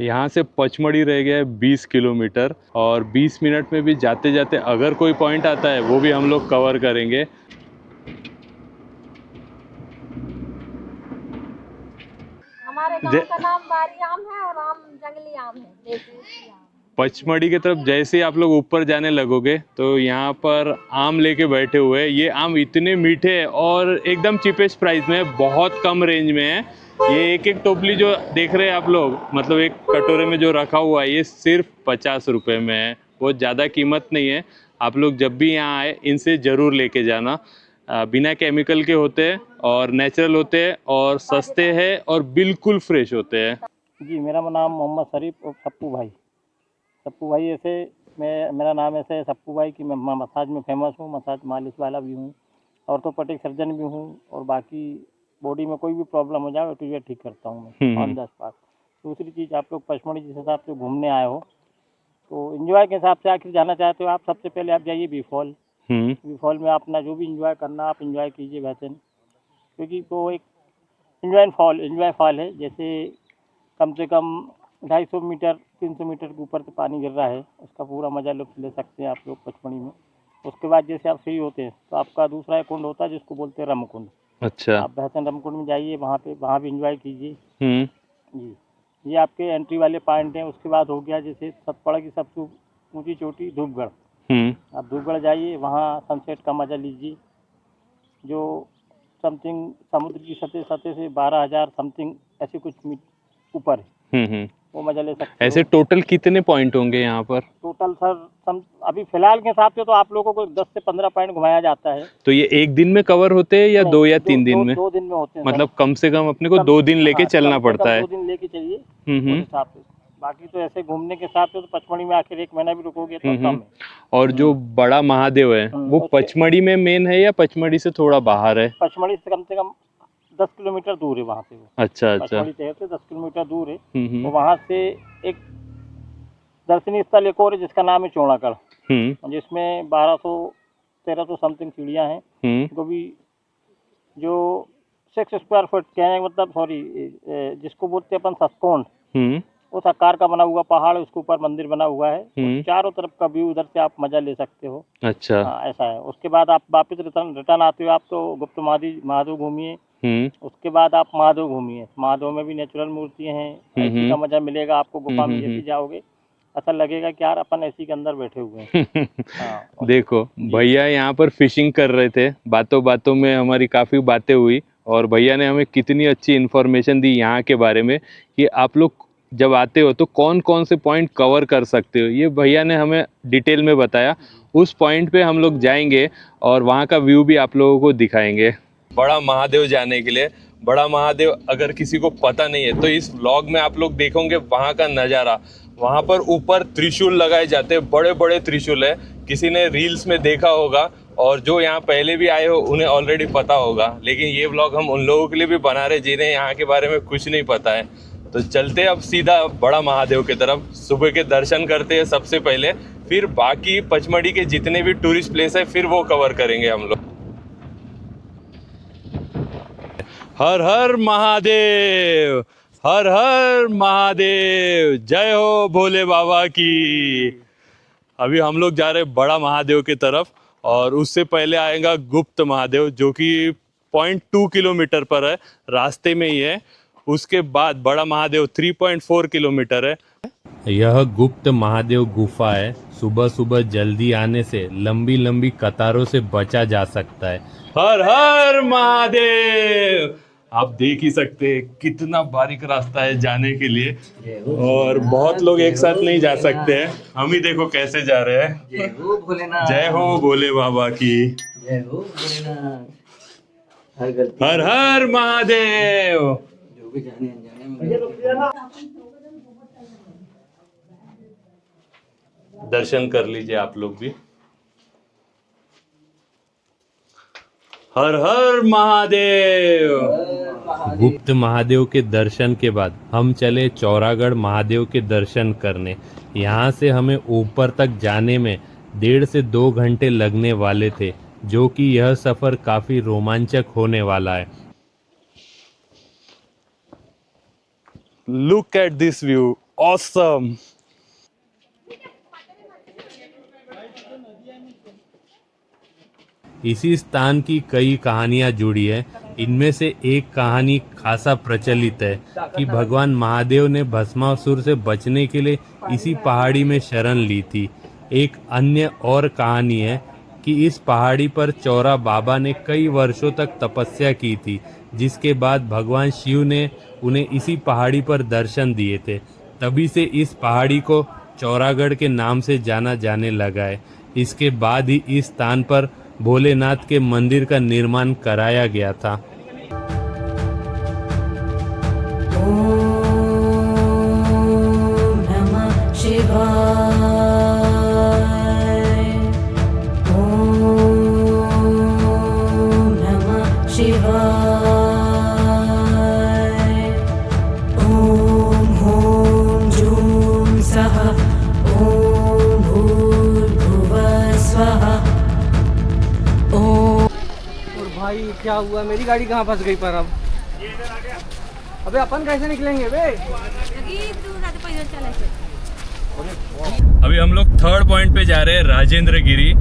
यहाँ से पचमढ़ी रह गया है 20 किलोमीटर, और 20 मिनट में भी जाते जाते अगर कोई पॉइंट आता है वो भी हम लोग कवर करेंगे। हमारे गांव का नाम बारी आम है और आम जंगली आम है, देसी आम। पचमढ़ी की तरफ जैसे ही आप लोग ऊपर जाने लगोगे तो यहाँ पर आम लेके बैठे हुए हैं। ये आम इतने मीठे हैं और एकदम चीपेस्ट प्राइस में, बहुत कम रेंज में है। ये एक एक टोपली जो देख रहे हैं आप लोग, मतलब एक कटोरे में जो रखा हुआ है, ये सिर्फ 50 रुपये में है। बहुत ज़्यादा कीमत नहीं है। आप लोग जब भी यहाँ आए इनसे ज़रूर लेके जाना। बिना केमिकल के होते हैं और नेचुरल होते हैं और सस्ते हैं और बिल्कुल फ्रेश होते हैं। जी, मेरा नाम मोहम्मद शरीफ और सप्पू भाई ऐसे मेरा नाम ऐसे है सप्पू भाई कि मैं मसाज में फेमस हूँ, मसाज मालिश वाला भी हूँ, ऑर्थोपेडिक सर्जन भी हूँ, और बाकी बॉडी में कोई भी प्रॉब्लम हो जाए तो ये ठीक करता हूँ मैं ऑन द स्पॉट। दूसरी चीज़, आप लोग पचमढ़ी जिस हिसाब से घूमने आए हो तो एंजॉय के हिसाब से आखिर जाना चाहते हो आप, सबसे पहले आप जाइए बी फॉल में अपना जो भी एंजॉय करना आप एंजॉय कीजिए बेहतर, क्योंकि वो एक एंजॉय फॉल है। जैसे कम से कम 250 मीटर 300 मीटर के ऊपर से पानी गिर रहा है, उसका पूरा मज़ा लुत्फ ले सकते हैं आप लोग पचमढ़ी में। उसके बाद जैसे आप फ्री होते हैं तो आपका दूसरा एक कुंड होता है जिसको बोलते हैं रमकुंड। अच्छा। आप बेहतर रमकुंड में जाइए, वहाँ भी एंजॉय कीजिए। जी, ये आपके एंट्री वाले पॉइंट हैं। उसके बाद हो गया जैसे सतपुड़ा की सबसे ऊंची चोटी धूपगढ़। आप धूपगढ़ जाइए, वहाँ सनसेट का मज़ा लीजिए, जो समथिंग समुद्र की सतह से 12,000 समथिंग ऐसे कुछ ऊपर है। वो मजा ले सकते ऐसे टोटल कितने पॉइंट होंगे यहाँ पर? टोटल सर अभी फिलहाल के हिसाब से तो आप लोगों को 10 से 15 पॉइंट घुमाया जाता है। तो ये एक दिन में कवर होते हैं या 2 या 3 दिन में? 2 दिन में होते हैं। मतलब कम से कम अपने को 2 दिन लेके चलना पड़ता है। 2 दिन लेके चलिए उस हिसाब से। बाकी तो ऐसे घूमने के हिसाब से तो पचमढ़ी में आखिर 1 महीना भी रुकोगे तो कम है। और जो बड़ा महादेव है वो पचमढ़ी में मेन है या पचमढ़ी से थोड़ा बाहर है? पचमढ़ी से कम 10 किलोमीटर दूर है वहाँ से। अच्छा। पचमढ़ी शहर से 10 किलोमीटर दूर है। तो वहाँ से एक दर्शनीय स्थल एक और है जिसका नाम है चौड़ागढ़, जिसमें 1200-1300 समथिंग सीढ़ियाँ हैं, जो 6 स्क्वायर फुट के हैं, मतलब जिसको बोलते हैं अपन सचखंड, उस आकार का बना हुआ पहाड़, उसके ऊपर मंदिर बना हुआ है। चारों तरफ का व्यू, उधर से आप मजा ले सकते हो। अच्छा। हाँ, ऐसा है। उसके बाद आप वापस रिटर्न आते हो आप तो गुप्त महादेव घूमिए। उसके बाद आप महादेव घूमिए। महादेव में भी नेचुरल मूर्तियाँ हैं, ऐसी का मजा मिलेगा आपको। गुफा में जैसे जाओगे ऐसा लगेगा कि यार अपन ऐसी के अंदर बैठे हुए हैं। हाँ, देखो भैया यहाँ पर फिशिंग कर रहे थे, बातों बातों में हमारी काफ़ी बातें हुई और भैया ने हमें कितनी अच्छी इन्फॉर्मेशन दी यहाँ के बारे में कि आप लोग जब आते हो तो कौन कौन से पॉइंट कवर कर सकते हो। ये भैया ने हमें डिटेल में बताया। उस पॉइंट पे हम लोग जाएंगे और वहाँ का व्यू भी आप लोगों को दिखाएंगे। बड़ा महादेव जाने के लिए, बड़ा महादेव अगर किसी को पता नहीं है तो इस व्लॉग में आप लोग देखोगे वहाँ का नज़ारा। वहाँ पर ऊपर त्रिशूल लगाए जाते हैं, बड़े बड़े त्रिशूल है। किसी ने रील्स में देखा होगा और जो यहाँ पहले भी आए हो उन्हें ऑलरेडी पता होगा, लेकिन ये व्लॉग हम उन लोगों के लिए भी बना रहे जिन्हें यहाँ के बारे में कुछ नहीं पता है। तो चलते अब सीधा बड़ा महादेव की तरफ, सुबह के दर्शन करते हैं सबसे पहले, फिर बाकी पचमढ़ी के जितने भी टूरिस्ट प्लेस है फिर वो कवर करेंगे हम लोग। हर हर महादेव, हर हर महादेव, जय हो भोले बाबा की। अभी हम लोग जा रहे हैं बड़ा महादेव की तरफ और उससे पहले आएगा गुप्त महादेव जो कि 0.2 किलोमीटर पर है, रास्ते में ही है। उसके बाद बड़ा महादेव 3.4 किलोमीटर है। यह गुप्त महादेव गुफा है। सुबह सुबह जल्दी आने से लंबी लंबी कतारों से बचा जा सकता है। हर हर महादेव। आप देख ही सकते हैं कितना बारीक रास्ता है जाने के लिए और बहुत लोग एक साथ नहीं जा सकते हैं। हम ही देखो कैसे जा रहे हैं। जय हो भोले बाबा की। जय हो भोलेनाथ। हर हर महादेव। दर्शन कर लीजिए आप लोग भी। हर हर महादेव। गुप्त महादेव के दर्शन के बाद हम चले चौरागढ़ महादेव के दर्शन करने। यहाँ से हमें ऊपर तक जाने में 1.5 से 2 घंटे लगने वाले थे, जो कि यह सफर काफी रोमांचक होने वाला है। Look at this view, awesome. इसी स्थान की कई कहानियां जुड़ी है। इनमें से एक कहानी खासा प्रचलित है कि भगवान महादेव ने भस्मासुर से बचने के लिए इसी पहाड़ी में शरण ली थी। एक अन्य और कहानी है कि इस पहाड़ी पर चौरा बाबा ने कई वर्षों तक तपस्या की थी, जिसके बाद भगवान शिव ने उन्हें इसी पहाड़ी पर दर्शन दिए थे। तभी से इस पहाड़ी को चौरागढ़ के नाम से जाना जाने लगा है। इसके बाद ही इस स्थान पर भोलेनाथ के मंदिर का निर्माण कराया गया था। ओम नमः शिवाय। ओम नमः शिवाय। ओम ह्रूं जूं सः ओम भूर्भुवः स्वः। और भाई क्या हुआ, मेरी गाड़ी कहाँ फंस गई पर अब? अबे अपन कैसे निकलेंगे बे? अभी हम लोग थर्ड पॉइंट पे जा रहे हैं, राजेंद्र गिरी,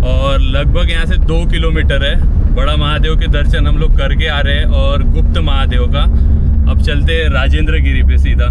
और लगभग यहाँ से 2 किलोमीटर है। बड़ा महादेव के दर्शन हम लोग करके आ रहे हैं और गुप्त महादेव का। अब चलते हैं राजेंद्र गिरी पे सीधा।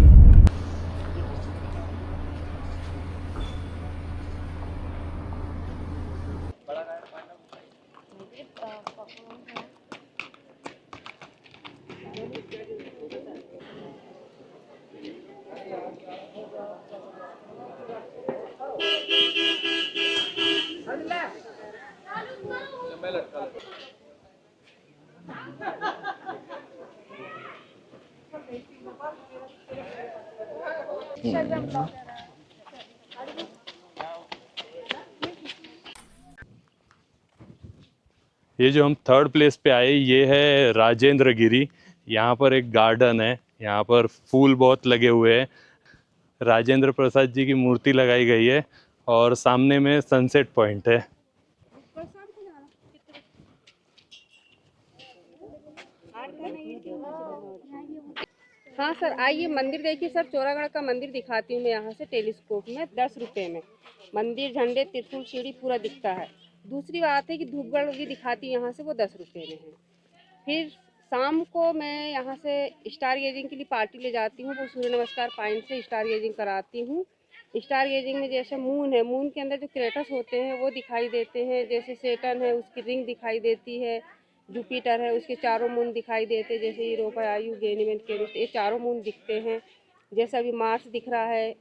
ये जो हम थर्ड प्लेस पे आए, ये है राजेंद्र गिरी। यहाँ पर एक गार्डन है, यहाँ पर फूल बहुत लगे हुए हैं। राजेंद्र प्रसाद जी की मूर्ति लगाई गई है और सामने में सनसेट पॉइंट है। हाँ सर, आइए मंदिर देखिए सर। चौरागढ़ का मंदिर दिखाती हूँ मैं यहाँ से टेलीस्कोप में। 10 रुपये में मंदिर, झंडे, त्रिशूल, सीढ़ी पूरा दिखता है। दूसरी बात है कि धूपगढ़ भी दिखाती हूँ यहाँ से, वो 10 रुपये में है। फिर शाम को मैं यहाँ से स्टार गेजिंग के लिए पार्टी ले जाती हूँ। वो सूर्य नमस्कार पॉइंट से स्टार गेजिंग कराती हूँ। स्टार गेजिंग में जैसे मून है, मून के अंदर जो क्रेटस होते हैं वो दिखाई देते हैं। जैसे सेटन है, उसकी रिंग दिखाई देती है। जुपिटर है, उसके चारों मून दिखाई देते हैं। जैसे यूरोपा, आयु, गैनीमेड, केमिस्ट, ये चारों मून दिखते हैं। जैसे अभी मार्स दिख रहा है,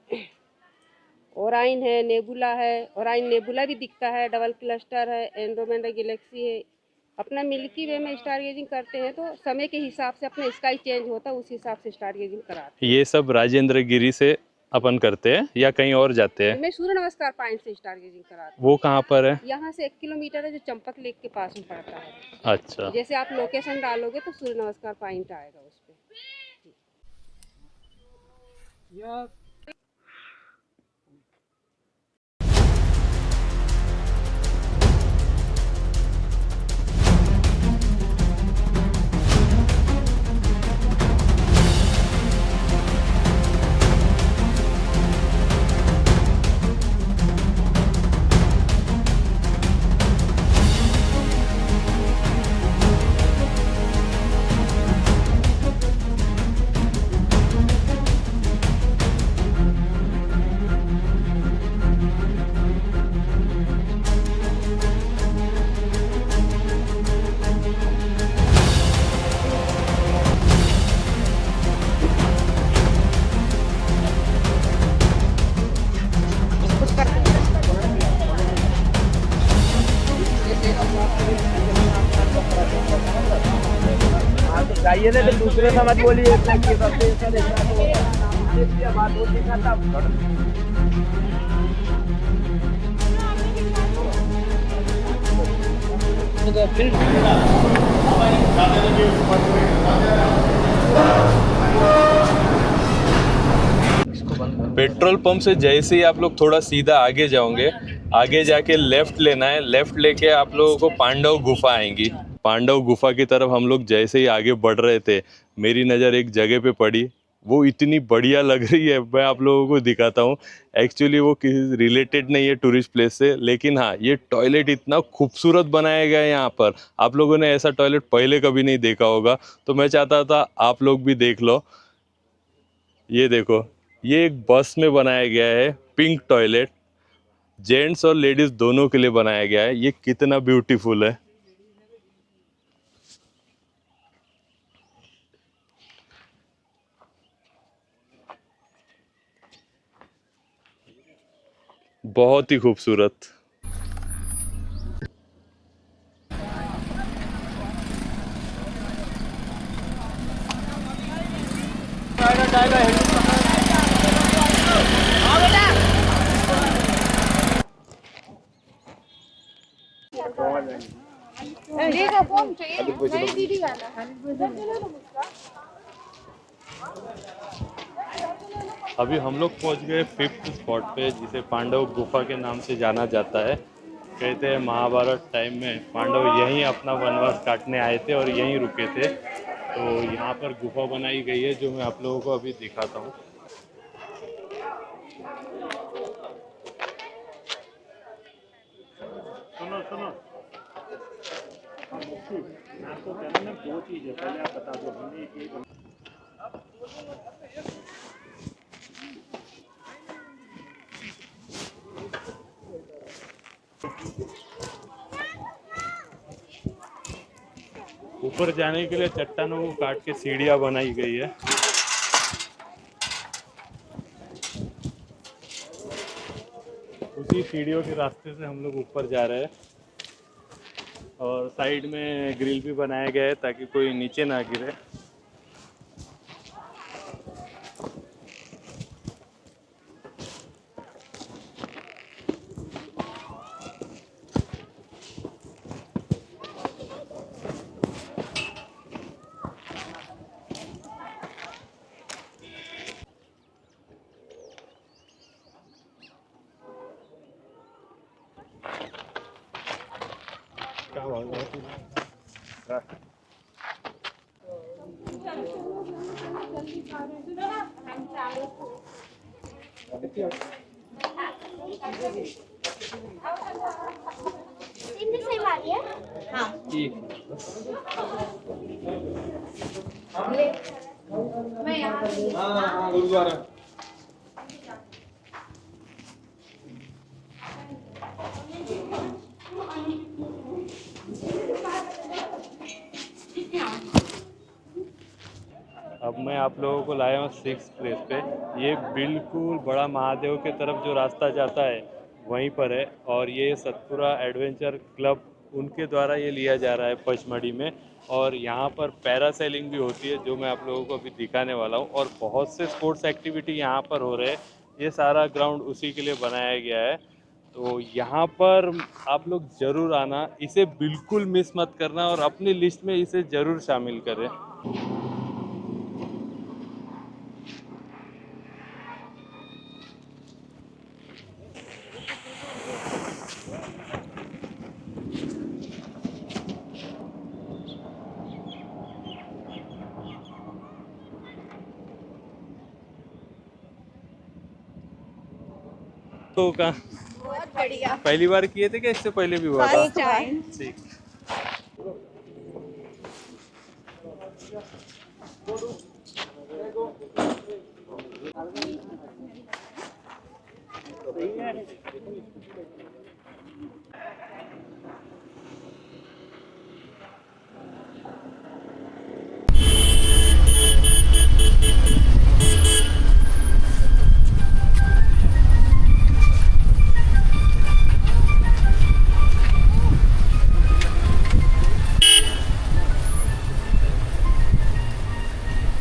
ओराइन है, नेबुला है, ओराइन नेबुला भी दिखता है। डबल क्लस्टर है, एंड्रोमेडा गैलेक्सी है। अपना मिल्की वे में स्टार गेजिंग करते हैं तो समय के हिसाब से अपना स्काई चेंज होता है, उस हिसाब से स्टार गेजिंग कराते हैं। ये सब राजेंद्र गिरी से अपन करते हैं या कहीं और जाते हैं? मैं सूर्य नमस्कार पॉइंट से स्टार गेजिंग कराती हूँ। वो कहाँ पर है? यहाँ से 1 किलोमीटर है, जो चंपक लेक के पास में पड़ता है। अच्छा, जैसे आप लोकेशन डालोगे तो सूर्य नमस्कार पॉइंट आएगा उस पे। चाहिए थे तो दूसरे से मत बोलिए। बात होती था तब। पेट्रोल पंप से जैसे ही आप लोग थोड़ा सीधा आगे जाओगे, आगे जाके लेफ्ट लेना है। लेफ्ट लेके आप लोगों को पांडव गुफा आएंगी। पांडव गुफा की तरफ हम लोग जैसे ही आगे बढ़ रहे थे, मेरी नज़र एक जगह पे पड़ी। वो इतनी बढ़िया लग रही है, मैं आप लोगों को दिखाता हूँ। एक्चुअली वो किसी रिलेटेड नहीं है टूरिस्ट प्लेस से, लेकिन हाँ ये टॉयलेट इतना खूबसूरत बनाया गया है यहाँ पर। आप लोगों ने ऐसा टॉयलेट पहले कभी नहीं देखा होगा, तो मैं चाहता था आप लोग भी देख लो। ये देखो, ये एक बस में बनाया गया है पिंक टॉयलेट, जेंट्स और लेडीज दोनों के लिए बनाया गया है। ये कितना ब्यूटीफुल है। बहुत ही खूबसूरत। अभी हम लोग पहुंच गए 5th स्पॉट पे, जिसे पांडव गुफा के नाम से जाना जाता है। कहते हैं महाभारत टाइम में पांडव यहीं अपना वनवास काटने आए थे और यहीं रुके थे। तो यहाँ पर गुफा बनाई गई है जो मैं आप लोगों को अभी दिखाता हूँ। सुनो सुनो, आपको कहना ना 2 चीज़ है, पहले आप बता दो हमें एक। ऊपर जाने के लिए चट्टानों को काट के सीढ़ियां बनाई गई है। उसी सीढ़ियों के रास्ते से हम लोग ऊपर जा रहे हैं, और साइड में ग्रिल भी बनाया गया है ताकि कोई नीचे ना गिरे। क्या गुरुद्वारा अब मैं आप लोगों को लाया हूँ 6th प्लेस पे। ये बिल्कुल बड़ा महादेव के तरफ जो रास्ता जाता है वहीं पर है, और ये सतपुरा एडवेंचर क्लब उनके द्वारा ये लिया जा रहा है पचमढ़ी में। और यहाँ पर पैरासेलिंग भी होती है जो मैं आप लोगों को अभी दिखाने वाला हूँ, और बहुत से स्पोर्ट्स एक्टिविटी यहाँ पर हो रहे हैं। ये सारा ग्राउंड उसी के लिए बनाया गया है। तो यहाँ पर आप लोग ज़रूर आना, इसे बिल्कुल मिस मत करना और अपनी लिस्ट में इसे ज़रूर शामिल करें। तो का बहुत बढ़िया। पहली बार किए थे क्या इससे पहले भी हुआ था? ठीक।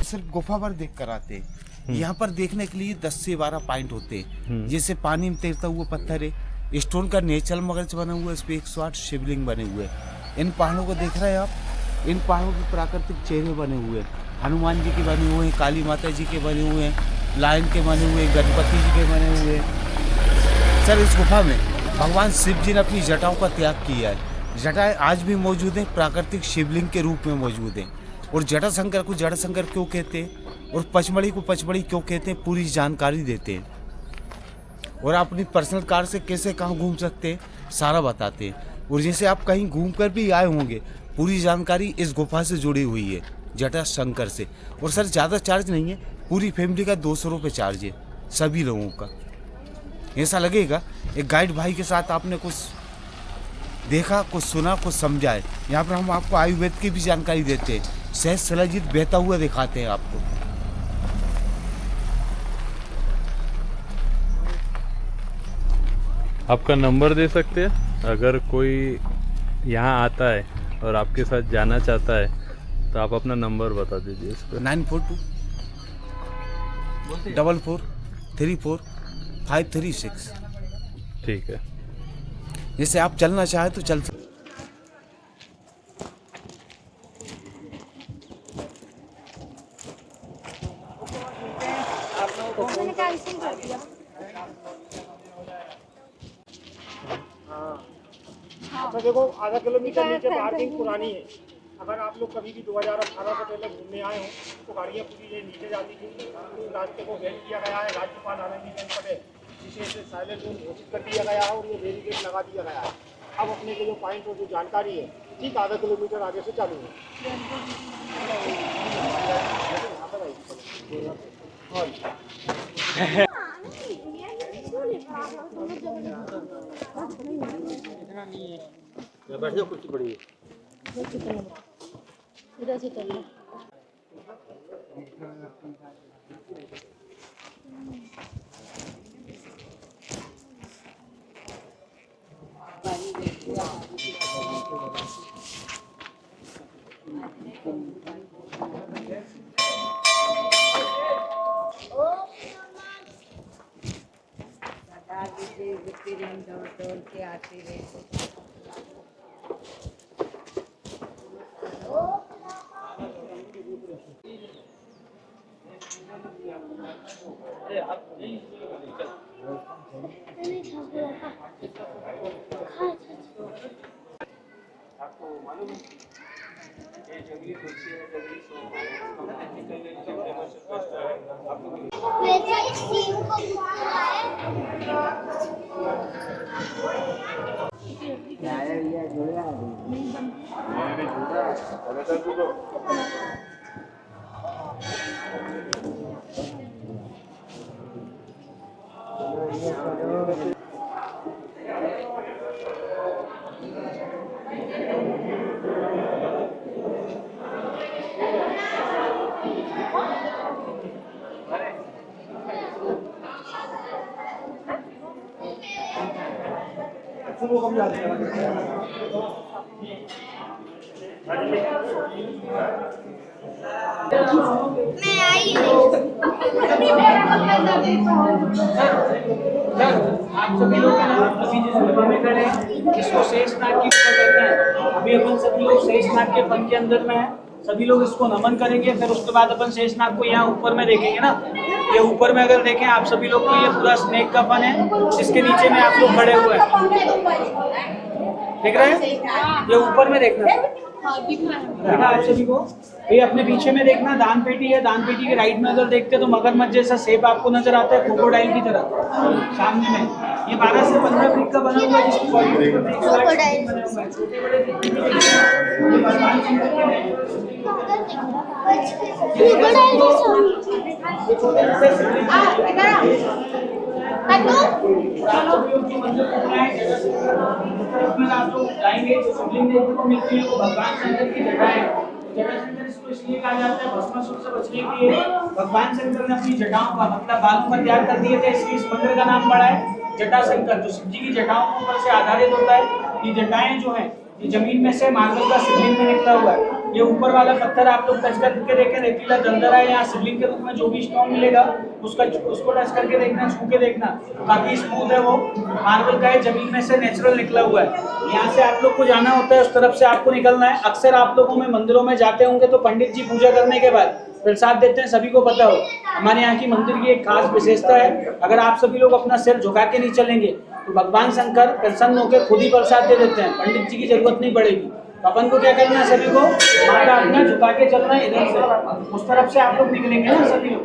सिर्फ गुफा पर देख कर आते हैं। यहाँ पर देखने के लिए 10 से 12 पॉइंट होते हैं। जैसे पानी में तैरता हुआ पत्थर है, स्टोन का नेचुरल मगरच बना हुआ है, इस पे 108 शिवलिंग बने हुए हैं। इन पहाड़ों को देख रहे हैं आप, इन पहाड़ों के प्राकृतिक चेहरे बने हुए हैं। हनुमान जी के बने हुए हैं, काली माता जी के बने हुए हैं, लायन के बने हुए हैं, गणपति जी के बने हुए हैं। सर इस गुफा में भगवान शिव जी ने अपनी जटाओं का त्याग किया है। जटाएं आज भी मौजूद हैं, प्राकृतिक शिवलिंग के रूप में मौजूद हैं। और जटाशंकर को जटाशंकर क्यों कहते हैं? और पचमढ़ी को पचमढ़ी क्यों कहते हैं पूरी जानकारी देते हैं, और आप अपनी पर्सनल कार से कैसे कहाँ घूम सकते हैं सारा बताते हैं। और जैसे आप कहीं घूम कर भी आए होंगे, पूरी जानकारी इस गुफा से जुड़ी हुई है जटा शंकर से। और सर ज़्यादा चार्ज नहीं है, पूरी फैमिली का 200 रुपये चार्ज है सभी लोगों का। ऐसा लगेगा एक गाइड भाई के साथ आपने कुछ देखा, कुछ सुना, कुछ समझा है। यहाँ पर हम आपको आयुर्वेद की भी जानकारी देते हैं, सहज शिलाजीत बहता हुआ दिखाते हैं आपको। आपका नंबर दे सकते हैं, अगर कोई यहाँ आता है और आपके साथ जाना चाहता है तो आप अपना नंबर बता दीजिए इस पर। 942 44 34 536। ठीक है। जैसे आप चलना चाहे तो चल सकते। मैंने कैंसिल कर दिया। तो देखो आधा किलोमीटर नीचे पार्किंग पुरानी है। अगर आप लोग कभी भी 2018 से पहले घूमने आए हो तो गाड़ियाँ पूरी ये नीचे जाती थी। इस रास्ते को बैन किया गया है राज्यपाल आनंदीबेन पटेल, जिसे इसे साइलेंट जोन घोषित कर दिया गया है और ये बैरिकेड लगा दिया गया है। अब अपने के जो पॉइंट और जो जानकारी है ठीक आधा किलोमीटर आगे से चालू है। इधर से चल। आप सभी लोग है ना अभी जिस गुफा में खड़े हैं इसको शेषनाग की गुफा कहते हैं। अभी अपन सभी लोग शेषनाग के फन के अंदर में है, सभी लोग इसको नमन करेंगे। फिर उसके बाद अपन शेषनाग को यहाँ ऊपर में देखेंगे ना, ये ऊपर में अगर देखें आप सभी लोग को ये पूरा स्नेक का फन है, जिसके नीचे में आप लोग खड़े हुए हैं देख रहे हैं। ये ऊपर में देखना देखा आप सभी को। ये अपने पीछे में देखना दान पेटी है, दान पेटी के राइट में अगर देखते तो मगरमच्छ जैसा शेप आपको नजर आता है क्रोकोडाइल की तरह सामने में। ये 12 से 15 फीट का बना हुआ है जिसकी बॉडी छोटे बड़े भगवान शंकर की जटा है। जटाशंकर इसको इसलिए कहा जाता है भस्मासुर से बचने के लिए भगवान शंकर ने अपनी जटाओं का मतलब बालों का त्याग कर दिए थे, इसलिए इस मंदिर का नाम पड़ा है जटाशंकर, जो शिव जी की जटाओं के ऊपर से आधारित होता है। ये जटाएं जो हैं ये जमीन में से मार्बल का शिवलिंग में निकला हुआ है। ये ऊपर वाला पत्थर आप लोग टच करके देखें, रेतीला दलदला है, यहाँ शिवलिंग के रूप में जो भी स्टोन मिलेगा उसको टच करके देखना, छू के देखना, काफी स्मूथ है वो, मार्बल का है, जमीन में से नेचुरल निकला हुआ है। यहाँ से आप लोग को जाना होता है, उस तरफ से आपको निकलना है। अक्सर आप लोगों में मंदिरों में जाते होंगे तो पंडित जी पूजा करने के बाद प्रसाद देते हैं, सभी को पता हो। हमारे यहाँ की मंदिर की एक खास विशेषता है, अगर आप सभी लोग अपना सिर झुका के नहीं चलेंगे तो भगवान शंकर प्रसन्न होकर खुद ही प्रसाद दे देते हैं, पंडित जी की जरूरत नहीं पड़ेगी। तो अपन को क्या करना है, सभी को माथा अपना झुका के चलना है, इधर से उस तरफ से आप लोग निकलेंगे ना सभी लोग।